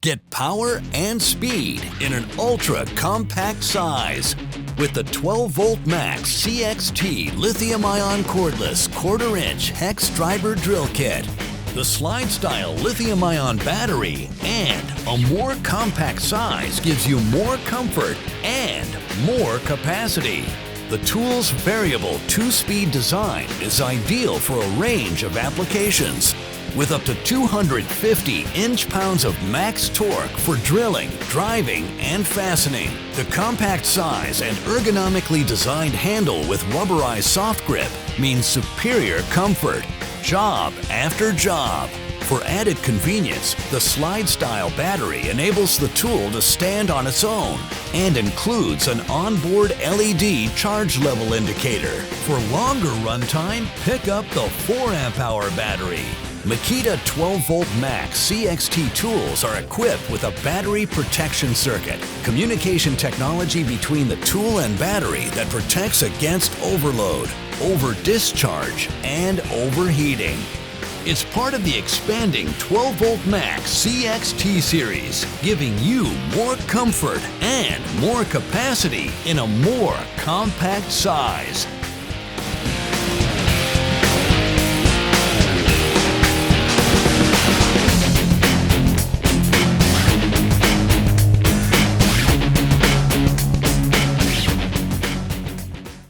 Get power and speed in an ultra-compact size with the 12-volt MAX CXT Lithium-Ion Cordless 1/4-inch Hex Driver Drill Kit. The slide-style lithium-ion battery and a more compact size gives you more comfort and more capacity. The tool's variable 2-speed design is ideal for a range of applications. With up to 250 inch-pounds of max torque for drilling, driving, and fastening. The compact size and ergonomically designed handle with rubberized soft grip means superior comfort, job after job. For added convenience, the slide-style battery enables the tool to stand on its own and includes an onboard LED charge level indicator. For longer runtime, pick up the 4-amp-hour battery. Makita 12-volt MAX CXT tools are equipped with a battery protection circuit, communication technology between the tool and battery that protects against overload, over-discharge, and overheating. It's part of the expanding 12-volt MAX CXT series, giving you more comfort and more capacity in a more compact size.